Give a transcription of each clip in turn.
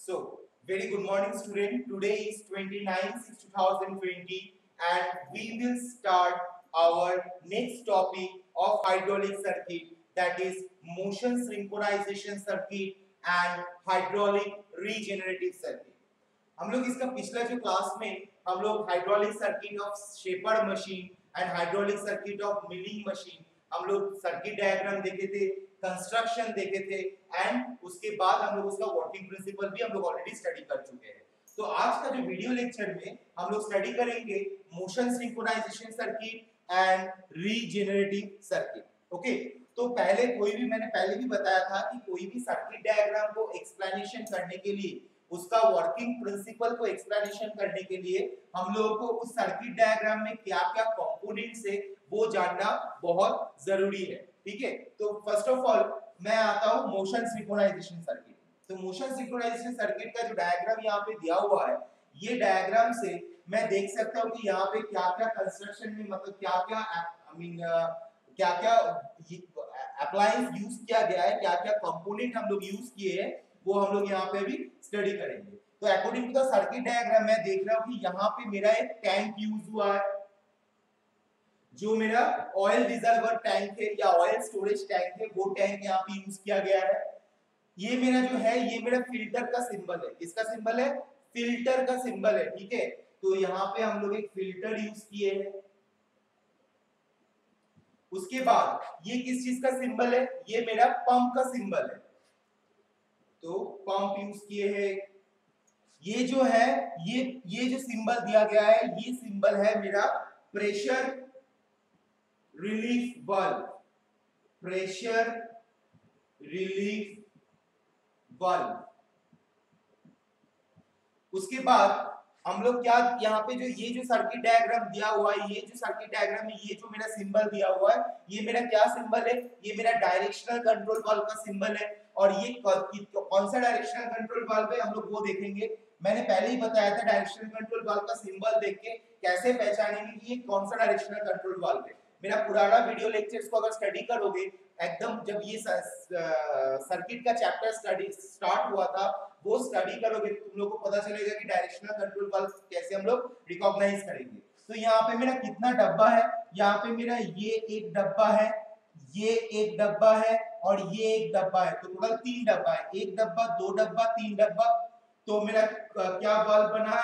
So, very good morning student. Today is 29/6/2020 and we will start our next topic of hydraulic circuit, that is motion synchronization circuit and hydraulic regenerative circuit. हम लोग इसका पिछला जो class में हम लोग hydraulic circuit of shaper machine and hydraulic circuit of milling machine हम लोग सर्किट डायग्राम देखे थे, कंस्ट्रक्शन देखे थे एंड उसके बाद हम लोग उसका वर्किंग प्रिंसिपल भी हम लोग ऑलरेडी स्टडी कर चुके हैं। तो आज का जो वीडियो लेक्चर में हम लोग स्टडी करेंगे motion synchronisation circuit and regenerative circuit. Okay, तो मैंने पहले भी बताया था कि कोई भी सर्किट डायग्राम को एक्सप्लेनेशन करने के लिए, उसका वर्किंग प्रिंसिपल को एक्सप्लेनेशन करने के लिए हम लोगों को उस सर्किट डायग्राम में क्या-क्या कंपोनेंट्स है वो जानना बहुत जरूरी है। ठीक है, तो फर्स्ट ऑफ ऑल मैं आता हूं मोशन सिंक्रोनाइजेशन सर्किट। तो मोशन सिंक्रोनाइजेशन सर्किट का जो डायग्राम यहाँ पे दिया हुआ है, ये डायग्राम से मैं देख सकता हूं कि यहाँ पे क्या-क्या कंस्ट्रक्शन में मतलब क्या-क्या अप्लायंस यूज किया गया है, क्या-क्या कंपोनेंट हम लोग यूज किए हैं, वो हम लोग यहाँ पे भी स्टडी करेंगे। तो according to the circuit diagram मैं देख रहा हूं कि यहाँ पे मेरा एक टैंक यूज हुआ है, जो मेरा ऑयल रिजर्वर टैंक है या ऑयल स्टोरेज टैंक है, वो टैंक यहाँ पे यूज किया गया है। ये मेरा जो है ये मेरा फिल्टर का सिंबल है। किसका सिंबल है? फिल्टर का सिंबल है। ठीक है, तो यहाँ पे हम लोग एक फिल्टर यूज किए हैं। उसके बाद ये किस चीज का सिंबल है? ये मेरा पंप का सिंबल है, तो पंप यूज किए हैं। ये जो है ये जो सिंबल दिया गया है, ये सिंबल है मेरा pressure relief valve, pressure relief valve. उसके बाद हम लोग क्या यहाँ पे जो ये जो सर्किट डायग्राम दिया हुआ है, ये जो सर्किट डायग्राम में ये जो मेरा सिंबल दिया हुआ है, ये मेरा क्या सिंबल है? ये मेरा डायरेक्शनल कंट्रोल वाल्व का सिंबल है। और ये कौन सा डायरेक्शनल कंट्रोल वाल्व है हम लोग वो देखेंगे। मैंने पहले ही बताया था डायरेक्शनल कंट्रोल वाल्व का सिंबल देख के कैसे पहचानेंगे कि ये कौन सा डायरेक्शनल कंट्रोल वाल्व है। मेरा पुराना वीडियो लेक्चर्स को अगर स्टडी करोगे, एकदम जब ये सर्किट का चैप्टर स्टडी स्टार्ट हुआ था, वो स्टडी करोगे तो तुम लोगों को पता चलेगा कि डायरेक्शनल कंट्रोल वाल्व कैसे हम लोग रिकॉग्नाइज करेंगे। तो यहाँ पे मेरा कितना डब्बा है? यहाँ पे मेरा ये एक डब्बा है, ये एक डब्बा है और ये एक डब्बा है, तो टोटल 3 डब्बा है। एक डब्बा, 2 डब्बा, 3 डब्बा। तो मेरा क्या वाल्व बना?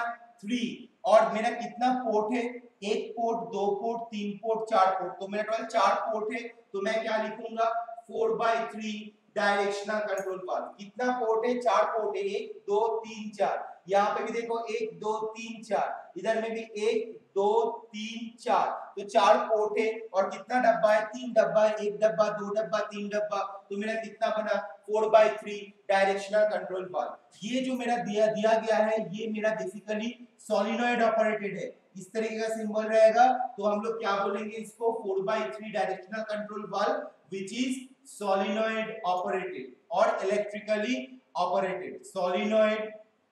3। और मेरा कितना पोर्ट है? एक पोर्ट, 2 पोर्ट, 3 पोर्ट, 4 पोर्ट। तो मेरा टोटल 4 पोर्ट है, तो मैं क्या लिखूंगा? 4/3 डायरेक्शनल कंट्रोल वाल्व। कितना पोर्ट है? 4 पोर्ट है, 1 2 3 4। यहाँ पे भी देखो 1 2 3 4, इधर में भी 1 2 3 4, तो 4 पोर्ट है। और कितना डब्बा है? 3 डब्बा है, 1 डब्बा, 2 डब्बा, 3 डब्बा। तो मेरा कितना बना? 4/3 डायरेक्शनल कंट्रोल वाल्व। ये जो मेरा दिया गया है, ये मेरा बेसिकली सोलिनॉइड ऑपरेटेड है। इस तरीके का सिंबल रहेगा, तो हम लोग क्या बोलेंगे इसको? 4/3 directional control valve which is solenoid operated or electrically operated, solenoid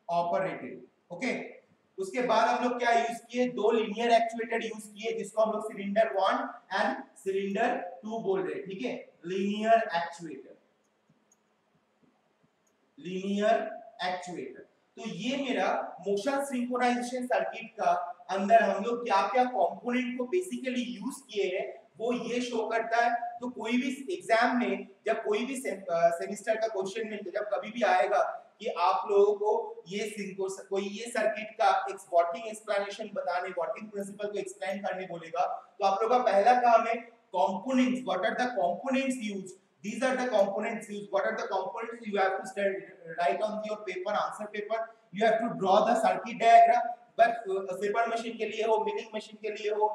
operated। Okay, उसके बाद हम लोग क्या यूज किए? 2 लीनियर एक्चुएटर यूज किए, जिसको हम लोग सिलेंडर 1 एंड सिलेंडर 2 बोल रहे हैं। ठीक है, लीनियर एक्चुएटर, लीनियर एक्चुएटर। तो ये मेरा मोशन सिंक्रोनाइजेशन सर्किट का अंदर हम लोग क्या-क्या कंपोनेंट को बेसिकली यूज किए हैं वो ये शो करता है। तो कोई भी एग्जाम में जब कोई भी सेमेस्टर का क्वेश्चन में जब कभी भी आएगा कि आप लोगों को कोई ये सर्किट का एक वर्किंग एक्सप्लेनेशन बताने, वर्किंग प्रिंसिपल को एक्सप्लेन करने बोलेगा, तो आप लोगों का पहला काम है components, what are the components used, these are the components used, what are the components you have to study, write on your paper, answer paper, you have to draw the circuit diagram। But shaper machine के लिए हो, milling machine के लिए हो,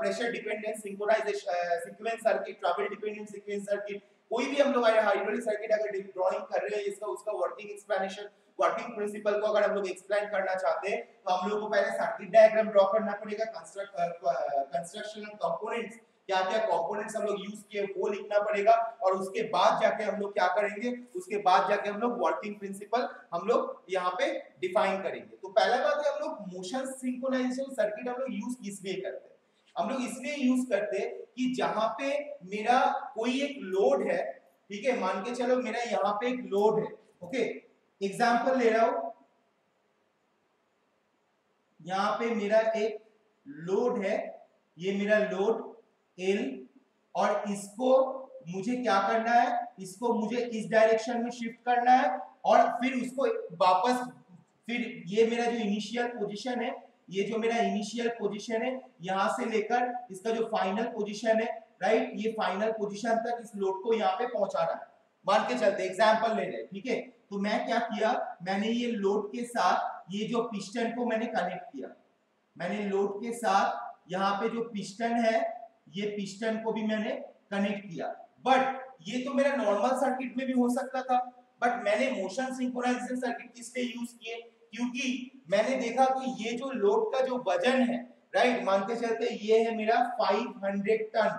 pressure dependent synchronisation sequence circuit, travel dependent sequence circuit, कोई भी हम लोग हाइड्रोलिक सर्किट अगर ड्राइंग कर रहे हैं, इसका उसका वर्किंग एक्सप्लेनेशन, वर्किंग प्रिंसिपल को अगर हम लोग एक्सप्लेन करना चाहते हैं, तो हम लोग को पहले सर्किट डायग्राम ड्रॉ करना पड़ेगा, कंस्ट्रक्शन कंपोनेंट्स, क्या क्या कंपोनेंट्स हम लोग यूज किए वो लिखना पड़ेगा, और उसके बाद जाके हम लोग क्या करेंगे? उसके बाद जाके हम लोग वर्किंग प्रिंसिपल हम लोग यहाँ पे डिफाइन करेंगे। तो पहला बात है, हम लोग मोशन सिंक्रोनाइजेशन सर्किट हम लोग यूज किस लिए करते हैं? हम लोग इसलिए यूज करते हैं कि जहां पे मेरा कोई एक लोड है, ठीक है, मान के चलो मेरा यहाँ पे एक लोड है, ओके, एग्जाम्पल ले रहा हूं, यहां पे मेरा एक लोड है, ये मेरा लोड L, और इसको मुझे क्या करना है, इसको मुझे इस डायरेक्शन में शिफ्ट करना है और फिर उसको वापस, फिर ये मेरा जो इनिशियल पोजीशन है, ये जो मेरा इनिशियल पोजीशन है यहां से लेकर इसका जो फाइनल पोजीशन है, राइट, ये फाइनल पोजीशन तक इस लोड को यहां पे पहुंचाना है। मान के चलते एग्जांपल ले रहे हैं, ठीक है। तो मैं क्या किया, मैंने ये लोड के साथ ये जो पिस्टन को मैंने कनेक्ट किया, मैंने लोड के साथ यहाँ पे जो पिस्टन है, ये पिस्टन को भी मैंने कनेक्ट किया। बट ये तो मेरा नॉर्मल सर्किट में भी हो सकता था, बट मैंने मोशन सिंक्रोनाइजेशन सर्किट किस लिए यूज किए, क्योंकि मैंने देखा कि ये जो लोड का जो वजन है, राइट, मानते चलते ये है मेरा 500 टन,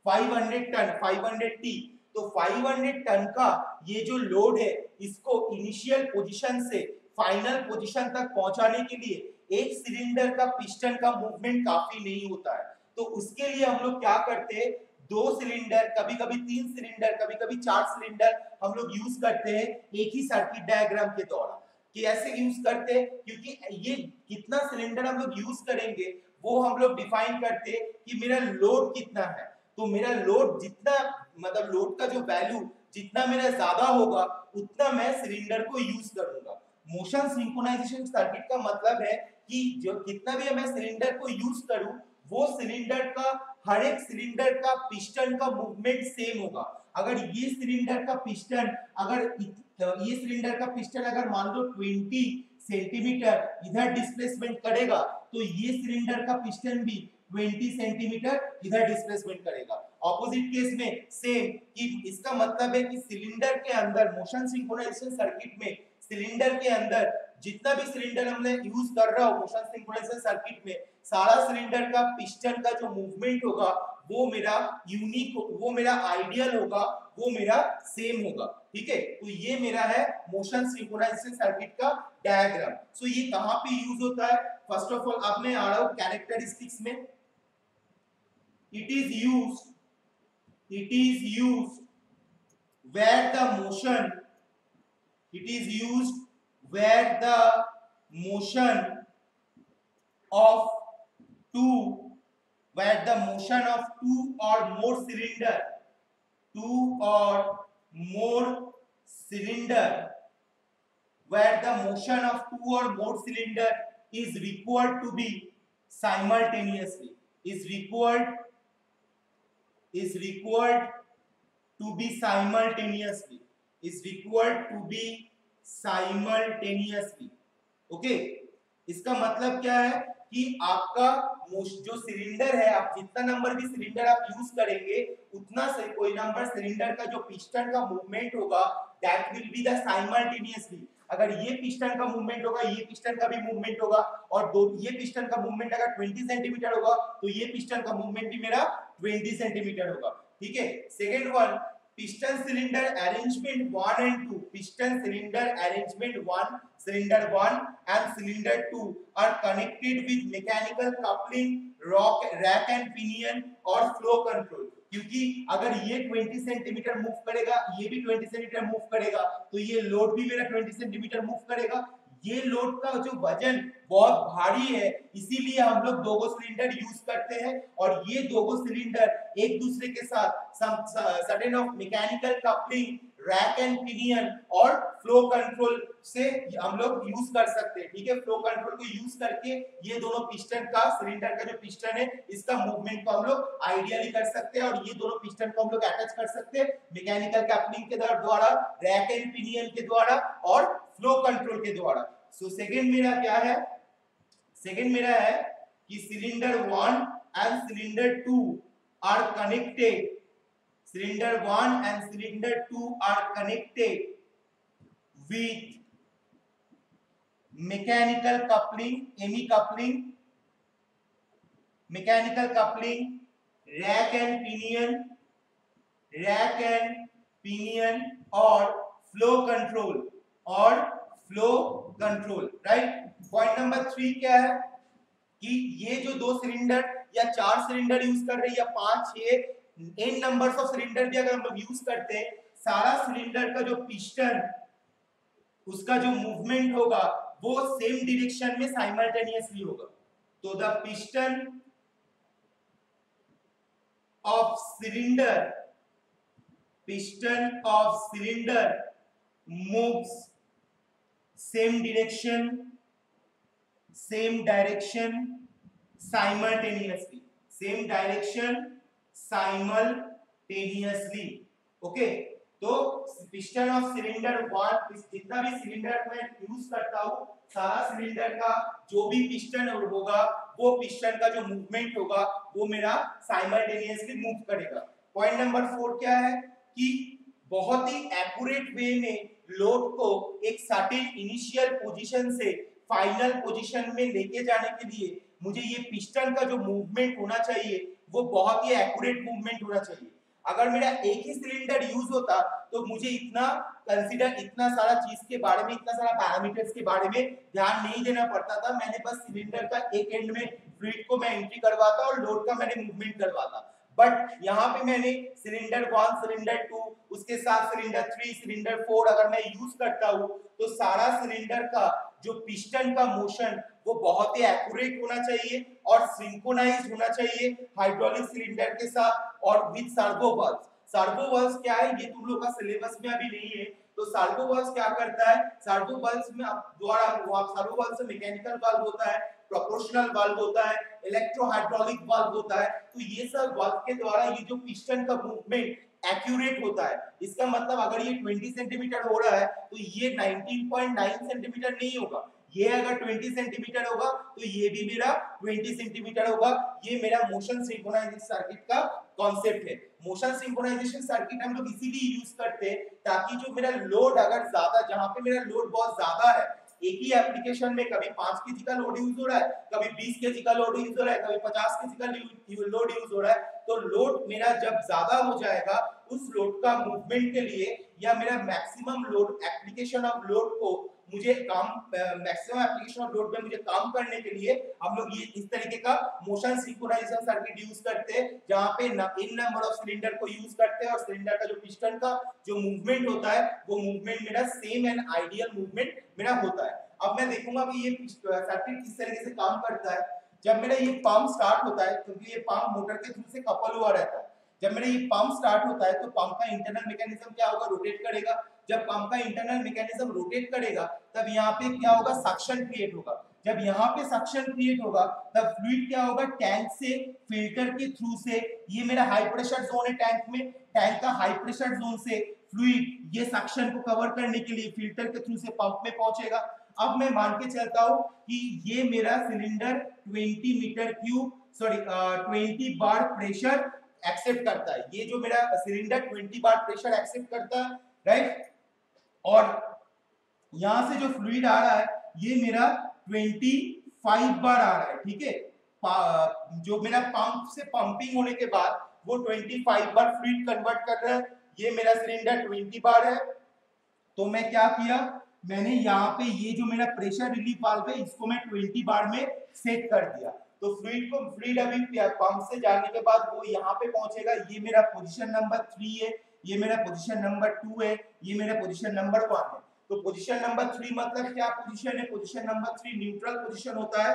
500 टन, 500 टी, तो 500 टन का ये जो लोड है, इसको इनिशियल पोजीशन से फाइनल पोजीशन तक पहुंचाने के लिए एक सिलेंडर का पिस्टन का मूवमेंट काफी नहीं होता है। तो उसके लिए हम लोग क्या करते हैं, 2 सिलेंडर, कभी-कभी 3 सिलेंडर, कभी-कभी 4 सिलेंडर हम लोग यूज करते हैं एक ही सर्किट डायग्राम के दौरान। कि ऐसे यूज करते हैं क्योंकि ये कितना सिलेंडर हम लोग यूज करेंगे वो हम लोग डिफाइन करते हैं कि मेरा लोड कितना है। तो मेरा लोड जितना, मतलब लोड का जो वैल्यू जितना मेरा ज्यादा होगा उतना मैं सिलेंडर को यूज करूंगा। मोशन सिंक्रोनाइजेशन सर्किट का मतलब है कि जो कितना भी मैं सिलेंडर को यूज करूं, वो सिलेंडर का, हर एक सिलेंडर का पिस्टन का मूवमेंट सेम होगा। अगर ये सिलेंडर का पिस्टन, अगर ये सिलेंडर का पिस्टन अगर मान लो 20 सेंटीमीटर इधर डिस्प्लेसमेंट करेगा, तो ये सिलेंडर का पिस्टन भी 20 सेंटीमीटर इधर डिस्प्लेसमेंट करेगा। ऑपोजिट केस में सेम, कि इसका मतलब है कि सिलेंडर के अंदर, मोशन सिंक्रोनाइजेशन सर्किट में सिलेंडर के अंदर जितना भी सिलेंडर हमने यूज कर रहा हो मोशन सिंक्रोनाइजेशन सर्किट में, सारा सिलेंडर का पिस्टन का जो मूवमेंट होगा वो मेरा यूनिक, वो मेरा आइडियल होगा, वो मेरा सेम होगा। ठीक है, तो ये मेरा है मोशन सिंक्रोनाइजेशन सर्किट का डायग्राम। सो ये कहां पे यूज होता है, फर्स्ट ऑफ ऑल अब मैं आ रहा हूं कैरेक्टरिस्टिक्स में। It is used where the motion, it is used where the motion of two, where the motion of two or more cylinder, two or more cylinder, where the motion of two or more cylinder is required to be simultaneously, is required to be simultaneously, is required to be simultaneously। Okay, इसका मतलब क्या है कि आपका जो cylinder है, आप जितना नंबर भी सिलेंडर आप यूज करेंगे उतना से कोई नंबर सिलेंडर का जो पिस्टन का मूवमेंट होगा that will be the simultaneously. अगर ये पिस्टन का मूवमेंट होगा, ये पिस्टन का भी मूवमेंट होगा, और दो ये पिस्टन का मूवमेंट अगर 20 सेंटीमीटर होगा तो ये पिस्टन का मूवमेंट भी मेरा 20 सेंटीमीटर होगा। ठीक है, second one, piston cylinder arrangement 1 and 2, piston cylinder arrangement 1, cylinder 1 and cylinder 2 are connected with mechanical coupling, rack and pinion और flow control। क्योंकि अगर ये 20 सेंटीमीटर मूव करेगा, ये भी 20 सेंटीमीटर मूव करेगा, तो ये लोड भी मेरा 20 सेंटीमीटर मूव करेगा। ये लोड का जो वजन बहुत भारी है, इसीलिए हम लोग दो सिलेंडर यूज करते हैं, और ये दो सिलेंडर एक दूसरे के साथ certain of mechanical coupling, rack and pinion और फ्लो कंट्रोल से हम लोग यूज कर सकते हैं। ठीक है, फ्लो कंट्रोल को यूज करके ये दोनों पिस्टन का, सिलेंडर का जो पिस्टन है इसका मूवमेंट को हम लोग आइडियली कर सकते हैं, और ये दोनों पिस्टन को हम लोग अटैच कर सकते हैं मैकेनिकल कपलिंग के द्वारा, रैक एंड पिनियन के द्वारा और फ्लो कंट्रोल के द्वारा। सो सेकंड मेरा क्या है, सेकंड मेरा है कि cylinder 1 and cylinder 2 are connected, cylinder 1 and cylinder 2 are connected with mechanical coupling, any coupling, mechanical coupling, rack and pinion और flow control, right। Point number 3 क्या है कि ये जो दो सिलेंडर या 4 सिलेंडर यूज कर रहे हैं या 5, 6 n नंबर्स ऑफ सिलेंडर भी अगर हम लोग यूज करते हैं, सारा सिलेंडर का जो पिस्टन उसका जो मूवमेंट होगा वो सेम डायरेक्शन में साइमल्टेनियसली होगा। तो the piston of cylinder moves same direction simultaneously। Okay, तो पिस्टन ऑफ सिलेंडर वन, जितना भी सिलेंडर मैं यूज करता हूँ, सारा सिलेंडर का जो भी पिस्टन होगा वो पिस्टन का जो मूवमेंट होगा वो मेरा साइमल्टेनियसली मूव करेगा। पॉइंट नंबर 4 क्या है कि बहुत ही एक्यूरेट वे में लोड को एक सर्टेन इनिशियल पोजीशन से फाइनल पोजीशन में लेके जाने के लिए मुझे ये पिस्टन का जो मूवमेंट होना चाहिए वो बहुत ही एक्यूरेट मूवमेंट होना चाहिए। अगर मेरा एक ही सिलेंडर यूज होता तो मुझे इतना सारा चीज के बारे में, इतना सारा पैरामीटर्स के बारे में ध्यान नहीं देना पड़ता था। मैंने बस सिलेंडर का एक एंड में फ्लूइड को मैं एंट्री करवाता और लोड का मैंने मूवमेंट करवाता। बट यहाँ पे मैंने सिलेंडर 1, सिलेंडर 2, उसके साथ सिलेंडर 3, सिलेंडर 4 अगर मैं यूज करता हूँ तो सारा सिलेंडर का जो पिस्टन का मोशन वो बहुत ही एक्यूरेट होना चाहिए और सिंक्रोनाइज्ड होना चाहिए हाइड्रोलिक सिलेंडर के साथ और with servo valves. Servo valves क्या है ये तुम लोग का सिलेबस में अभी नहीं है। तो सर्वो वाल्व्स क्या करता है, सर्वो वाल्व्स में द्वारा सर्वो वाल्व से मैकेनिकल वाल्व होता है, प्रोपोर्शनल वाल्व होता है, इलेक्ट्रो हाइड्रोलिक वाल्व होता है। तो ये सब वाल्व के द्वारा ये जो पिस्टन का मूवमेंट एक्यूरेट होता है। इसका मतलब अगर ये 20 सेंटीमीटर हो रहा है तो ये 19.9 सेंटीमीटर नहीं होगा, ये अगर 20 सेंटीमीटर होगा तो ये भी मेरा 20 सेंटीमीटर होगा। ये मेरा मोशन सिंक्रोनाइजेशन सर्किट का कॉन्सेप्ट है। मोशन सिंक्रोनाइजेशन सर्किट हम लोग इसीलिए यूज करते हैं ताकि जो मेरा लोड अगर ज्यादा, जहां पे मेरा लोड बहुत ज्यादा है, एक ही एप्लीकेशन में कभी 5 केजी का लोड यूज हो रहा है, कभी 20 केजी का लोड यूज हो रहा है, कभी 50 केजी का लोड यूज हो रहा है, तो लोड मेरा जब ज्यादा हो जाएगा उस लोड का मूवमेंट के लिए या मेरा maximum load application of load को मुझे काम मैक्सिमम एप्लीकेशन ऑफ लोड में मुझे काम करने के लिए हम लोग ये इस तरीके का मोशन सिंक्रोनाइजेशन सर्किट यूज करते हैं जहां पे इन नंबर ऑफ सिलेंडर को यूज करते हैं और सिलेंडर का जो पिस्टन का जो मूवमेंट होता है वो मूवमेंट मेरा सेम एंड आइडियल मूवमेंट मेरा होता है। अब मैं देखूंगा कि ये सर्किट किस तरीके से काम करता है। जब मेरा ये पंप स्टार्ट होता है, क्योंकि ये पंप मोटर के थ्रू से कपल हुआ रहता है, जब मेरा ये पंप स्टार्ट होता है तो पंप का इंटरनल मैकेनिज्म क्या होगा, रोटेट करेगा। जब पंप का इंटरनल मैकेनिज्म रोटेट करेगा तब यहाँ पे क्या होगा, सक्शन क्रिएट होगा। जब यहाँ पे सक्शन क्रिएट होगा तब फ्लूइड क्या होगा, टैंक से फिल्टर के थ्रू से, ये मेरा हाई प्रेशर जोन है टैंक में, टैंक का हाई प्रेशर जोन से फ्लूइड ये सक्शन को कवर करने के लिए फिल्टर के थ्रू से पंप में पहुंचेगा। अब मैं मान के चलता हूं कि ये मेरा सिलेंडर 20 बार प्रेशर एक्सेप्ट करता है। ये जो मेरा सिलेंडर 20 बार प्रेशर एक्सेप्ट करता है, राइट। और यहां से जो फ्लूइड आ रहा है ये मेरा 25 बार आ रहा है, ठीक है। जो मेरा पंप से पंपिंग होने के बाद वो 25 बार फ्लूइड कन्वर्ट कर रहा है। ये मेरा सिलेंडर 20 बार है, तो मैं क्या किया, मैंने यहाँ पे ये जो मेरा प्रेशर रिलीफ वाल्व है इसको मैं 20 बार में सेट कर दिया। तो फ्लूइड अभी पंप से जाने के बाद वो यहाँ पे पहुंचेगा। ये मेरा पोजीशन नंबर 3 है, ये मेरा पोजीशन नंबर 2 है, ये मेरा पोजीशन नंबर 1 है। तो पोजीशन नंबर 3 मतलब क्या पोजीशन है, पोजीशन नंबर 3 न्यूट्रल पोजीशन होता है।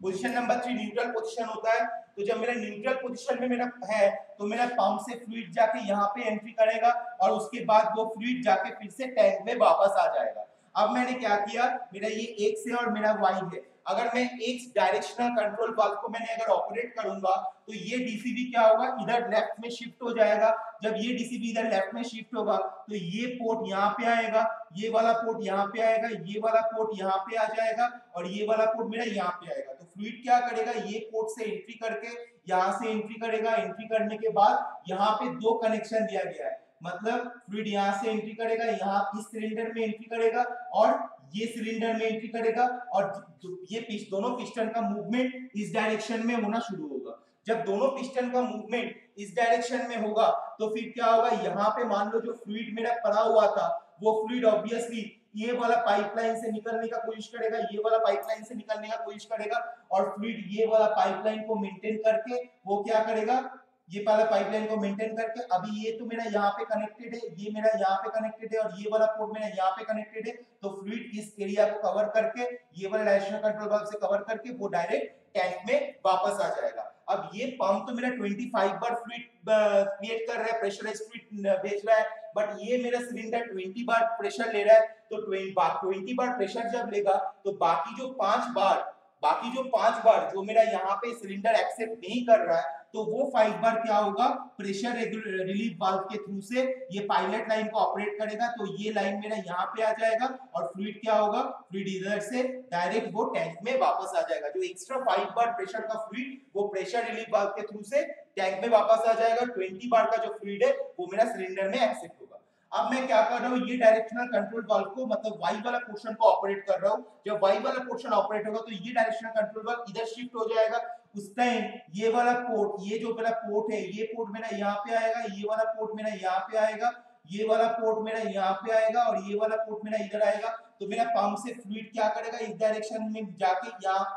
पोजीशन नंबर 3 न्यूट्रल पोजीशन होता है। तो जब मेरा न्यूट्रल पोजीशन में मेरा है तो मेरा पंप से फ्लूइड जाके यहाँ पे एंट्री करेगा और उसके बाद वो फ्लूइड जाके फिर से टैंक में वापस आ जाएगा। अब मैंने क्या किया, मेरा ये एक्स है और मेरा वाई है। अगर मैं एक्स डायरेक्शनल कंट्रोल वाल्व को मैंने अगर ऑपरेट करूंगा तो ये डीसीबी क्या होगा, इधर लेफ्ट में शिफ्ट हो जाएगा। जब ये डीसीबी इधर लेफ्ट में शिफ्ट होगा तो ये पोर्ट यहाँ पे आएगा, ये वाला पोर्ट यहाँ पे आएगा, ये वाला पोर्ट यहाँ पे आ जाएगा और ये वाला पोर्ट मेरा यहाँ पे आएगा। तो फ्लूइड क्या करेगा, ये पोर्ट से एंट्री करके यहाँ से एंट्री करेगा। एंट्री करने के बाद यहाँ पे 2 कनेक्शन दिया गया है, मतलब फ्लूइड यहाँ से एंट्री करेगा, यहाँ इस सिलेंडर में एंट्री करेगा और ये सिलेंडर में एंट्री करेगा और ये दोनों पिस्टन का मूवमेंट इस डायरेक्शन में होना शुरू होगा। जब दोनों पिस्टन का मूवमेंट इस डायरेक्शन में होगा तो फिर क्या होगा, यहाँ पे मान लो जो फ्लूइड मेरा पड़ा हुआ था वो फ्लूइड ऑब्वियसली ये वाला पाइपलाइन से निकलने का कोशिश करेगा, ये वाला पाइपलाइन से निकलने का कोशिश करेगा और फ्लूइड ये वाला पाइपलाइन को मेंटेन करके वो क्या करेगा, ये वाला पाइपलाइन को मेंटेन करके अभी ये तो मेरा यहाँ पे कनेक्टेड है, ये मेरा यहाँ पे कनेक्टेड है और ये वाला पोर्ट मेरा यहाँ पे कनेक्टेड है। तो फ्लूइड इस एरिया को कवर करके ये वाला डायरेक्शनल कंट्रोल वाल्व से कवर करके वो डायरेक्ट टैंक में वापस आ जाएगा। अब ये पंप तो मेरा 25 बार फ्लूइड क्रिएट कर रहा है, प्रेशराइज्ड फ्लूइड भेज रहा है, बट ये मेरा सिलेंडर 20 बार प्रेशर ले रहा है। तो 20 बार प्रेशर जब लेगा तो बाकी जो 5 बार जो मेरा यहाँ पे सिलेंडर एक्सेप्ट नहीं कर रहा है, तो वो 5 बार क्या होगा, प्रेशर रिलीफ वाल्व के थ्रू से ये पायलट लाइन को ऑपरेट करेगा। तो ये लाइन मेरा यहाँ पे आ जाएगा और फ्लूइड क्या होगा, फ्लूइड इधर से डायरेक्ट वो टैंक में वापस आ जाएगा। जो एक्स्ट्रा 5 बार प्रेशर का फ्लूइड वो प्रेशर रिलीफ वाल्व के थ्रू से टैंक में वापस आ जाएगा। 20 बार का जो फ्लूइड है वो मेरा सिलेंडर में एक्सेप्ट होगा। अब मैं क्या कर रहा हूँ, ये डायरेक्शनल कंट्रोल वाल्व को मतलब वाई वाला पोर्शन को ऑपरेट कर रहा हूँ। जब वाई वाला पोर्शन ऑपरेट होगा तो ये डायरेक्शनल कंट्रोल वाल्व इधर शिफ्ट हो जाएगा। उस टाइम ये वाला पोर्ट, ये जो मेरा पोर्ट है, ये पोर्ट मेरा यहाँ पे आएगा, ये वाला पोर्ट मेरा यहाँ पे आएगा, ये वाला पोर्ट मेरा यहाँ पे आएगा और ये वाला पोर्ट मेरा इधर आएगा। तो मेरा पंप से फ्लूइड क्या करेगा, इस डायरेक्शन में जाके यहाँ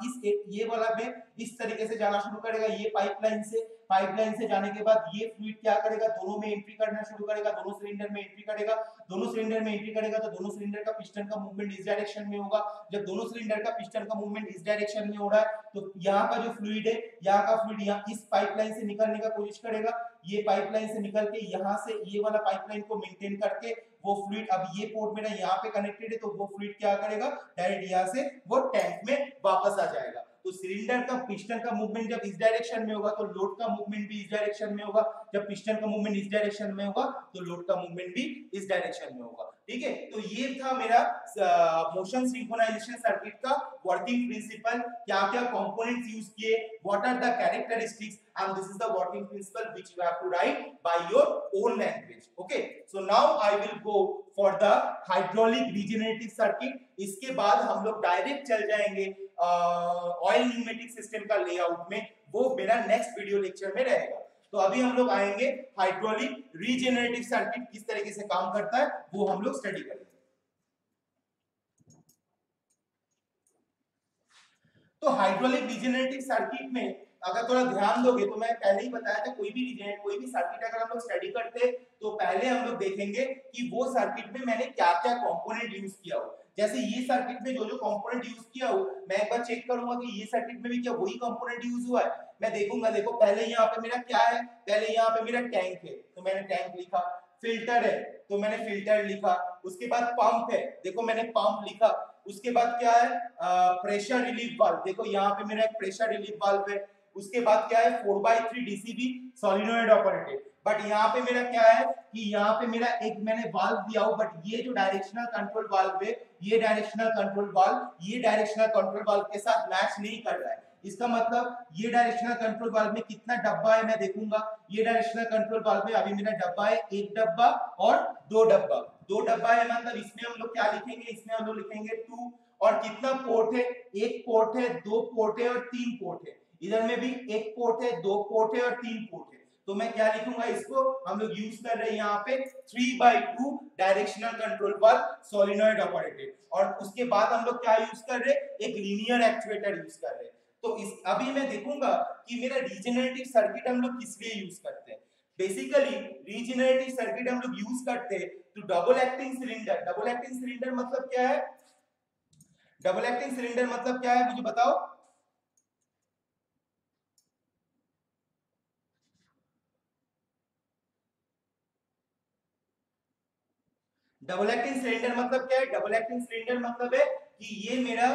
ये वाला में इस तरीके से जाना शुरू करेगा। ये पाइपलाइन से जाने के बाद ये फ्लूइड क्या करेगा, दोनों में एंट्री करना शुरू करेगा, दोनों सिलेंडर में एंट्री करेगा। दोनों सिलेंडर में एंट्री करेगा तो दोनों सिलेंडर का पिस्टन का मूवमेंट इस डायरेक्शन में होगा। जब दोनों सिलेंडर का पिस्टन का मूवमेंट इस डायरेक्शन में हो रहा है तो यहाँ का जो फ्लूइड है, यहाँ का फ्लूइड यहाँ इस पाइपलाइन से निकलने का कोशिश करेगा। ये पाइपलाइन से निकल के यहाँ से ये वाला पाइपलाइन को मेंटेन करके वो फ्लूइड, अब ये पोर्ट मेरा यहाँ पे कनेक्टेड है तो वो फ्लूइड क्या करेगा, डायरेक्ट यहाँ से वो टैंक में वापस आ जाएगा। तो सिलेंडर का पिस्टन का मूवमेंट जब इस डायरेक्शन में होगा तो लोड का मूवमेंट भी इस डायरेक्शन में होगा। जब पिस्टन का मूवमेंट इस डायरेक्शन में होगा तो लोड का मूवमेंट भी इस डायरेक्शन में होगा। ठीक है, तो ये था मेरा मोशन सिंक्रोनाइजेशन सर्किट का वर्किंग प्रिंसिपल। क्या क्या कंपोनेंट्स यूज किए, what are the characteristics, and this is the working principle which you have to write by your own language. Okay, so now I will go for the hydraulic regenerative circuit. इसके बाद हम लोग direct चल जाएंगे oil pneumatic system का layout में, वो मेरा नेक्स्ट वीडियो लेक्चर में रहेगा। तो अभी हम लोग आएंगे हाइड्रोलिक रीजेनरेटिव सर्किट किस तरीके से काम करता है वो हम लोग स्टडी करेंगे। तो हाइड्रोलिक रीजेनरेटिव सर्किट में अगर थोड़ा ध्यान दोगे तो मैं पहले ही बताया था, कोई भी सर्किट अगर हम लोग स्टडी करते तो पहले हम लोग देखेंगे कि वो सर्किट में मैंने क्या क्या कंपोनेंट यूज किया हो। जैसे ये सर्किट में जो जो कंपोनेंट यूज किया हो मैं एक बार चेक करूंगा कि ये सर्किट में भी क्या वही कंपोनेंट यूज हुआ है। मैं देखूंगा, देखो पहले यहाँ पे मेरा क्या है, पहले यहाँ पे मेरा टैंक है तो मैंने टैंक लिखा, फिल्टर है तो मैंने फिल्टर लिखा, उसके बाद पंप है देखो मैंने पंप लिखा, उसके बाद क्या है प्रेशर रिलीफ वाल्व, देखो यहाँ पे मेरा एक प्रेशर रिलीफ वाल्व है, उसके बाद क्या है 4/3 डीसीबी सोलिनॉइड ऑपरेटेड। बट यहाँ पे मेरा क्या है कि यहाँ पे मेरा एक मैंने वाल्व दिया हो, बट ये जो डायरेक्शनल कंट्रोल वाल्व है ये डायरेक्शनल कंट्रोल वाल्व के साथ मैच नहीं कर रहा है। इसका मतलब ये डायरेक्शनल कंट्रोल वाल्व में कितना डब्बा है मैं देखूंगा। ये डायरेक्शनल कंट्रोल वाल्व में अभी मेरा डब्बा है, एक डब्बा और दो डब्बा है, मतलब इसमें हम लोग क्या लिखेंगे, इसमें हम लोग लिखेंगे 2। और कितना पोर्ट है, एक पोर्ट है, दो पोर्ट है और तीन पोर्ट है। इधर में भी एक पोर्ट है, दो पोर्ट है और तीन पोर्ट है। तो मैं क्या लिखूंगा, इसको हम लोग यूज कर रहे हैं यहाँ पे 3/2 directional control valve solenoid operated. और उसके बाद हम लोग क्या यूज कर रहे हैं, एक लीनियर एक्चुएटर यूज कर रहे हैं। तो इस अभी मैं देखूंगा कि मेरा रीजेनरेटिव सर्किट हम लोग किस लिए यूज करते हैं। बेसिकली रीजेनरेटिव सर्किट हम लोग यूज करते हैं तो double acting cylinder. Double acting cylinder मतलब क्या है, डबल एक्टिंग सिलेंडर मतलब क्या है मुझे बताओ। डबल एक्टिंग सिलेंडर मतलब क्या है, डबल एक्टिंग सिलेंडर मतलब है कि ये मेरा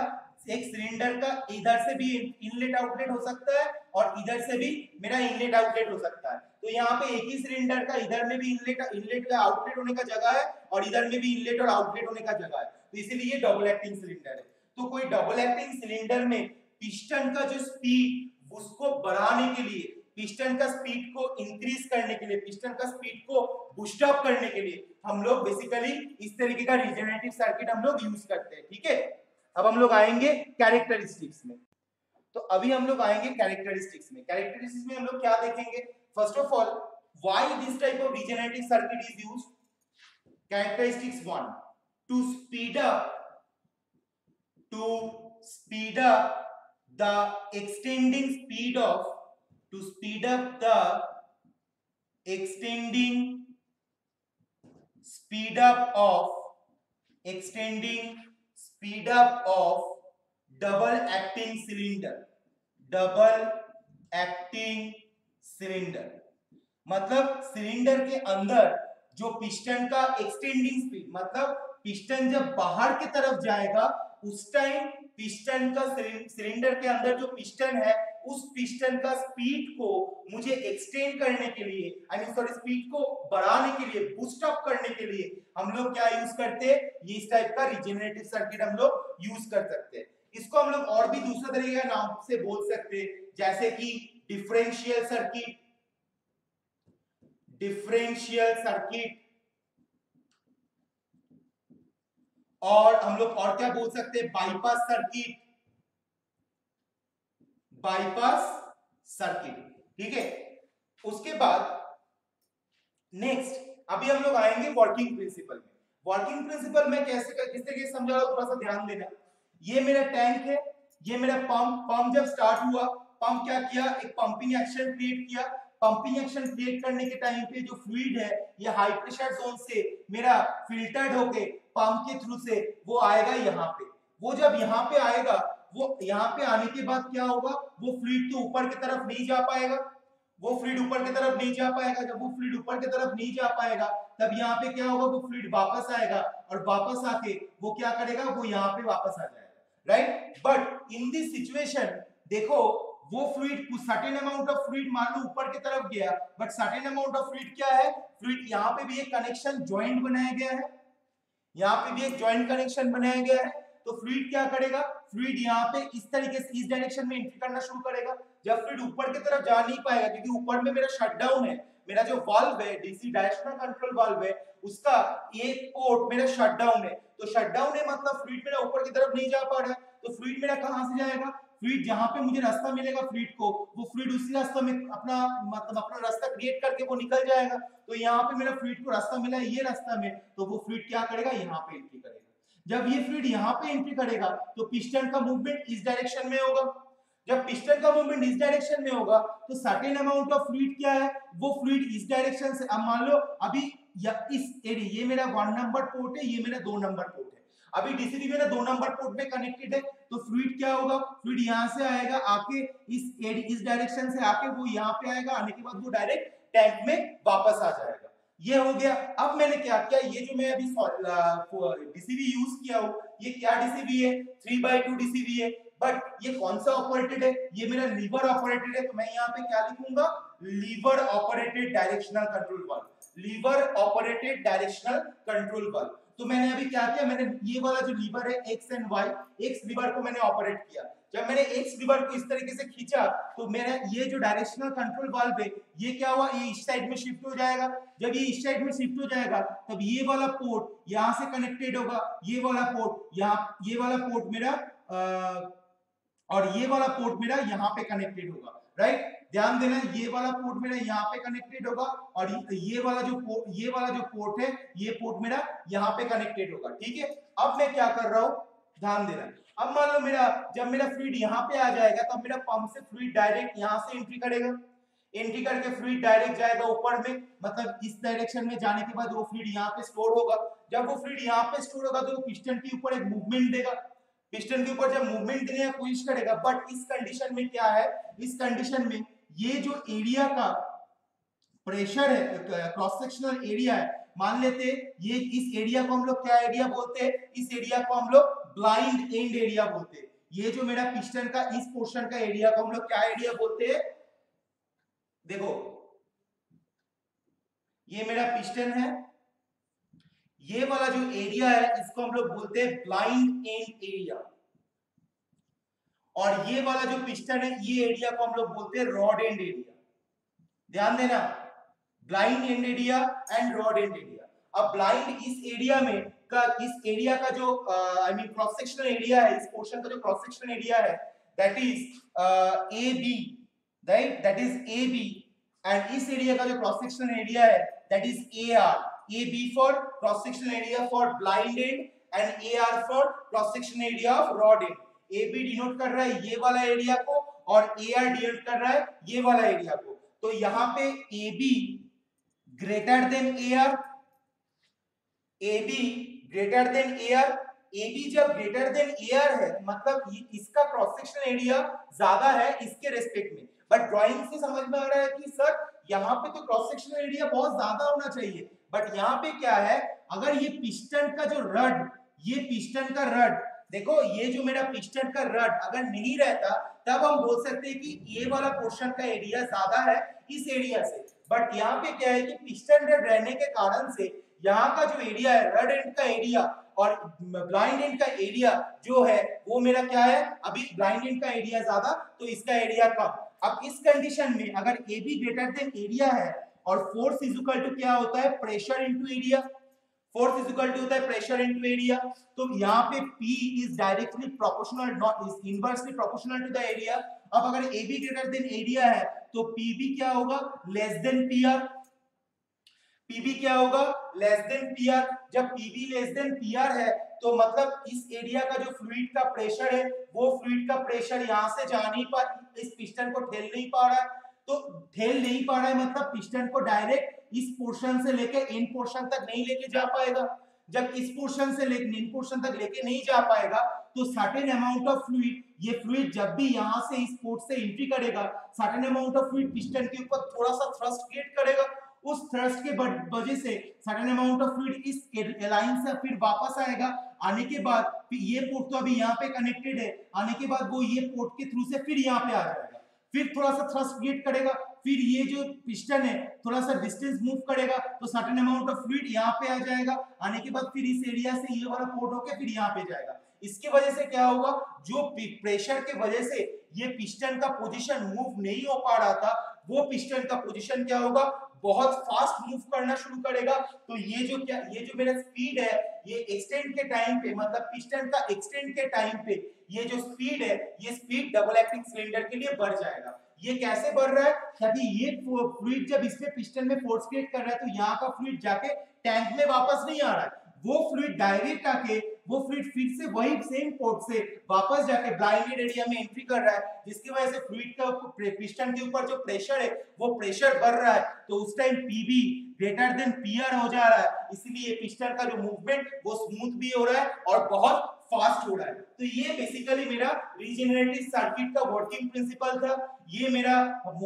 एक सिलेंडर का इधर से भी इनलेट आउटलेट हो सकता है और इधर से भी मेरा इनलेट आउटलेट हो सकता है। तो यहाँ पे एक ही सिलेंडर का इधर में भी इनलेट का आउटलेट होने का जगह है और इधर में भी इनलेट और आउटलेट होने का जगह है, तो इसीलिए ये डबल एक्टिंग सिलेंडर है। तो कोई डबल एक्टिंग सिलेंडर में पिस्टन का जो स्पीड उसको बढ़ाने के लिए, पिस्टन का स्पीड को इंक्रीज करने के लिए, पिस्टन का स्पीड को बूस्ट अप करने के लिए हम लोग बेसिकली इस तरीके का रीजेनरेटिव सर्किट हम लोग यूज करते हैं। ठीक है, अब हम लोग आएंगे कैरेक्टरिस्टिक्स में। तो अभी हम लोग आएंगे कैरेक्टरिस्टिक्स में। कैरेक्टरिस्टिक्स में हम लोग क्या देखेंगे, first of all why this type of regenerative circuit is used. Characteristics 1, to speed up the extending speed of, to speed up the extending speed up of extending speed up of double acting cylinder, double acting cylinder मतलब cylinder के अंदर जो piston का extending speed, मतलब piston जब बाहर की तरफ जाएगा उस टाइम पिस्टन का सिलेंडर के अंदर जो पिस्टन है उस पिस्टन का स्पीड को मुझे एक्सटेंड करने के लिए, आई मीन सॉरी, स्पीड को बढ़ाने के लिए, बूस्ट अप करने के लिए हम लोग क्या यूज करते हैं, ये इस टाइप का रिजेनरेटिव सर्किट हम लोग यूज कर सकते हैं। इसको हम लोग और भी दूसरे तरीके का नाम से बोल सकते हैं, जैसे कि डिफरेंशियल सर्किट, डिफरेंशियल सर्किट, और हम लोग और क्या बोल सकते हैं, बाईपास सर्किट, बाईपास सर्किट। ठीक है, उसके बाद नेक्स्ट अभी हम लोग आएंगे वर्किंग प्रिंसिपल में। वर्किंग प्रिंसिपल में कैसे किस तरीके से समझा, थोड़ा सा ध्यान देना। ये मेरा टैंक है, ये मेरा पंप जब स्टार्ट हुआ, पंप क्या किया, एक पंपिंग एक्शन क्रिएट किया। पंपिंग एक्शन क्रिएट करने के टाइम पे जो फ्लूइड है ये हाई प्रेशर जोन से मेरा फिल्टर्ड होके पंप के थ्रू से वो आएगा यहाँ पे। वो जब यहाँ पे आएगा, वो यहाँ पे आने के बाद क्या होगा, वो फ्लूइड तो ऊपर की तरफ नहीं जा पाएगा, वो फ्लूइड ऊपर की तरफ नहीं जा पाएगा। जब वो फ्लूइड ऊपर की तरफ नहीं जा पाएगा तब यहाँ पे क्या होगा, वो फ्लूइड वापस आएगा और वापस आके वो क्या करेगा, वो यहाँ पे वापस आ जाएगा, right. But in this situation देखो, वो फ्लूइड कुछ सर्टेन अमाउंट ऑफ फ्लूइड मान लो ऊपर की तरफ गया, but certain amount of fluid क्या है, फ्लूइड यहाँ पे भी एक कनेक्शन जॉइंट बनाया गया है, यहाँ पे भी एक जॉइंट कनेक्शन बनाया गया है। तो फ्लूइड क्या करेगा, फ्लूइड यहाँ पे इस तरीके से इस डायरेक्शन में एंट्री करना शुरू करेगा। जब फ्लूइड ऊपर की तरफ जा नहीं पाएगा, क्योंकि ऊपर में मेरा शटडाउन है, मेरा जो वाल्व है डीसी डायरेक्शनल कंट्रोल वाल्व है उसका एक पोर्ट मेरा शटडाउन है। तो शटडाउन है मतलब फ्लूइड मेरा ऊपर की तरफ नहीं जा पा रहा है, तो फ्लूइड मेरा कहां से जाएगा, फ्लूइड जहां पे मुझे रास्ता मिलेगा फ्लूइड को, वो फ्लूइड उसी रास्ते में अपना मतलब अपना रास्ता क्रिएट करके वो निकल जाएगा। तो यहाँ पे मेरा फ्लूइड को रास्ता मिला है ये रास्ता में, तो वो फ्लूइड क्या करेगा, यहाँ पे एंट्री करेगा। जब ये फ्लूइड यहाँ पे एंट्री करेगा तो पिस्टन का मूवमेंट इस डायरेक्शन में होगा। जब पिस्टन का मूवमेंट इस डायरेक्शन में होगा तो सर्टेन अमाउंट ऑफ फ्लूइड क्या है, वो फ्लूइड इस डायरेक्शन से, अब मान लो अभी इस एरिया, ये मेरा 1 नंबर पोर्ट है, ये मेरा 2 नंबर पोर्ट है, अभी डीसीबी मेरा 2 नंबर पोर्ट में कनेक्टेड है। तो फ्लूइड क्या होगा, फ्लूइड यहाँ से आएगा, आके इस डायरेक्शन से आके वो यहाँ पे आएगा, आने के बाद वो डायरेक्ट टैंक में वापस आ जाएगा। ये हो गया। अब मैंने क्या किया, ये जो मैं अभी डीसीबी यूज किया हूँ, ये क्या डीसीबी है, 3/2 डीसीबी है, बट ये कौन सा ऑपरेटेड है, ये मेरा लीवर ऑपरेटेड है। तो मैं यहाँ पे क्या लिखूंगा, lever operated directional control valve, lever operated directional control valve. तो मैंने अभी क्या किया, मैंने ये वाला जो लीवर है X and Y, X lever को मैंने ऑपरेट किया। जब मैंने एक्स लीवर को इस तरीके से खींचा तो मेरा ये जो डायरेक्शनल कंट्रोल वाल्व है ये क्या हुआ, ये इस साइड में शिफ्ट हो जाएगा। जब ये इस साइड में शिफ्ट हो जाएगा तब ये वाला पोर्ट यहाँ से कनेक्टेड होगा, ये वाला पोर्ट यहाँ, ये वाला पोर्ट मेरा और ये वाला पोर्ट मेरा यहाँ पे कनेक्टेड होगा, राइट। ध्यान देना, ये वाला पोर्ट मेरा यहाँ पे कनेक्टेड होगा और ये वाला जो पोर्ट है ये पोर्ट मेरा यहाँ पे कनेक्टेड होगा, ठीक है। अब मैं क्या कर रहा हूँ, ध्यान देना। अब मान लो मेरा जब मेरा फ्लूइड यहाँ पे आ जाएगा तब मेरा पंप से फ्लूइड डायरेक्ट यहाँ से एंट्री करेगा, एंट्री करके फ्लूइड डायरेक्ट जाएगा ऊपर में, मतलब इस डायरेक्शन में जाने के बाद वो फ्लूइड यहाँ पे स्टोर होगा। जब वो फ्लूइड यहाँ पे स्टोर होगा तो वो पिस्टन के ऊपर एक मूवमेंट देगा, पिस्टन के ऊपर जब मूवमेंट देने की कोशिश करेगा। बट इस कंडीशन में क्या है, इस कंडीशन में ये जो एरिया का प्रेशर है, क्रॉस सेक्शनल एरिया है, मान लेते ये इस एरिया को हम लोग क्या एरिया बोलते हैं, इस एरिया को हम लोग ब्लाइंड एंड एरिया बोलते हैं। ये जो मेरा पिस्टन का इस पोर्शन का एरिया को हम लोग क्या एरिया बोलते हैं, देखो ये मेरा पिस्टन है, ये वाला जो एरिया है इसको हम लोग बोलते हैं ब्लाइंड एंड एरिया, और ये वाला जो पिस्टन है ये एरिया को हम लोग बोलते हैं रॉड एंड एरिया। ध्यान देना, blind and area and rod and area. अब ब्लाइंड इस एरिया में का, इस एरिया का जो I mean cross sectional area है, इस पोर्शन का जो क्रॉस सेक्शनल एरिया है that is AB, right, that is AB, and इस एरिया का जो क्रॉस सेक्शनल एरिया है that is AR। AB for cross sectional area for blind end and AR for cross sectional area of rod end। AB denote कर रहा है ये वाला area को और AR डिनोट कर रहा है ये वाला एरिया को। तो यहाँ पे AB greater than air, AB greater than air, AB जब ग्रेटर देन एयर है मतलब इसका क्रॉस सेक्शनल एरिया ज्यादा है इसके रेस्पेक्ट में, बट ड्राइंग से समझ में आ रहा है कि सर यहाँ पे तो क्रॉस सेक्शनल एरिया बहुत ज्यादा होना चाहिए, बट यहाँ पे क्या है, अगर ये पिस्टन का जो रड, ये पिस्टन का रड, देखो ये जो मेरा पिस्टन का रड अगर नहीं रहता तब हम बोल सकते हैं कि ये वाला पोर्शन का एरिया ज्यादा है इस एरिया से, बट यहाँ पे क्या है कि पिस्टन रड रहने के कारण से यहाँ का जो एरिया है रड एंड का एरिया और ब्लाइंड एंड का एरिया जो है वो मेरा क्या है, अभी ब्लाइंड एंड का एरिया ज्यादा तो इसका एरिया कम। अब इस कंडीशन में अगर AB ग्रेटर देन एरिया है और फोर्स इज इक्वल टू क्या होता है, pressure into area, force is equal to होता है प्रेशर इनटू एरिया, तो यहाँ पे P is directly proportional not is inversely proportional to the area. अब अगर AB ग्रेटर देन एरिया है तो PB क्या होगा, लेस देन PR, PB क्या होगा, लेस देन PR। जब PB लेस देन PR है तो मतलब इस एरिया का जो फ्लूइड का प्रेशर है वो फ्लूइड का प्रेशर यहाँ से जा नहीं पा, इस पिस्टन को ठेल नहीं पा रहा है, तो ठेल नहीं पा रहा है मतलब पिस्टन को डायरेक्ट इस पोर्शन से लेके एंड पोर्शन तक नहीं लेके जा पाएगा। जब इस पोर्शन से लेके एंड पोर्शन तक लेके नहीं जा पाएगा तो सर्टेन अमाउंट ऑफ फ्लूइड, ये फ्लूइड जब भी यहाँ से इस पोर्ट से एंट्री करेगा certain amount of fluid piston के ऊपर थोड़ा सा थ्रस्ट क्रिएट करेगा, उस थ्रस्ट के वजह से सर्टेन अमाउंट ऑफ फ्लूइड इस लाइन से फिर वापस आएगा, आने के बाद फिर ये पोर्ट तो अभी यहाँ पे कनेक्टेड है, आने के बाद वो ये पोर्ट के थ्रू से फिर यहाँ पे आ जाएगा, फिर थोड़ा सा थ्रस्ट क्रिएट करेगा, फिर ये जो पिस्टन है थोड़ा सा डिस्टेंस मूव करेगा तो सर्टेन अमाउंट ऑफ फ्लूइड यहाँ पे आ जाएगा, आने के बाद फिर इस एरिया से ये वाला पोर्ट होके फिर यहाँ पे जाएगा। इसकी वजह से क्या होगा, जो प्रेशर के वजह से ये पिस्टन का पोजीशन मूव नहीं हो पा रहा था वो पिस्टन का पोजीशन क्या होगा, बहुत फास्ट मूव करना शुरू करेगा। तो ये जो मेरा स्पीड है ये एक्सटेंड के टाइम पे मतलब पिस्टन का एक्सटेंड के टाइम पे ये जो स्पीड है ये स्पीड डबल एक्टिंग सिलेंडर के लिए बढ़ जाएगा। ये कैसे बढ़ रहा है, क्योंकि ये फ्लूइड जब इसमें पिस्टन में फोर्स क्रिएट कर रहा है तो यहाँ का फ्लूइड जाके टैंक में वापस नहीं आ रहा है, वो फ्लूइड डायरेक्ट आके वो फ्लूइड फिर से वही सेम पोर्ट से वापस जाके ब्लाइंडेड एरिया में एंट्री कर रहा है, जिसकी वजह से फ्लूइड का पिस्टन के ऊपर जो प्रेशर है वो प्रेशर बढ़ रहा है, तो उस time PB greater than PR हो जा रहा है, इसीलिए पिस्टन का जो मूवमेंट वो स्मूथ भी हो रहा है और बहुत फास्ट हो रहा है। तो ये बेसिकली मेरा रीजनरेटिव सर्किट का वर्किंग प्रिंसिपल था, ये मेरा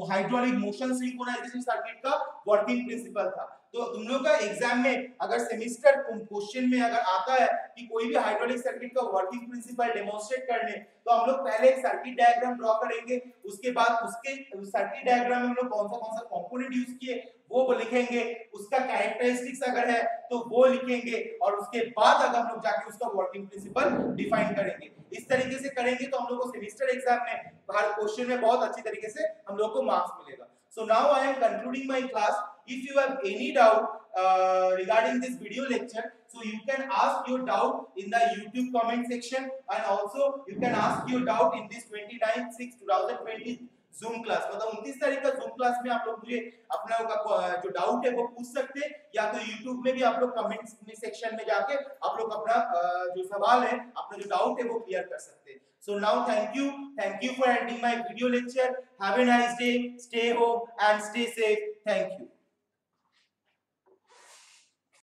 हाइड्रोलिक मोशन सिंक्रोनाइजेशन सर्किट का वर्किंग प्रिंसिपल था। तो तुम लोग का एग्जाम में अगर सेमेस्टर क्वेश्चन में अगर आता है कि कोई भी हाइड्रोलिक सर्किट का वर्किंग प्रिंसिपल डेमोंस्ट्रेट करने, तो हम लोग पहले एक सर्किट डायग्राम ड्रॉ करेंगे, उसके बाद उसके सर्किट डायग्राम में हम लोग कौन सा कंपोनेंट यूज किए वो लिखेंगे, उसका कैरेक्टरिस्टिक्स अगर है तो वो लिखेंगे और उसके बाद अगर हम लोग जाके उसका वर्किंग प्रिंसिपल डिफाइन करेंगे। इस तरीके से करेंगे तो हम लोग को सेमेस्टर एग्जाम में हर क्वेश्चन में बहुत अच्छी तरीके से हम लोग को मार्क्स मिलेगा। So now I am concluding my class. If you have any doubt regarding this video lecture, so you can ask your doubt in the YouTube comment section, and also you can ask your doubt in this 29/6/2020 Zoom class। मतलब 29 तारीख का Zoom class में आप लोग मुझे अपना जो doubt है वो पूछ सकते हैं, या तो YouTube में भी आप लोग कमेंट सेक्शन में जाके आप लोग अपना जो सवाल है अपना जो डाउट है वो क्लियर कर सकते हैं। So now thank you for attending my video lecture. Have a nice day, stay home and stay safe. Thank you.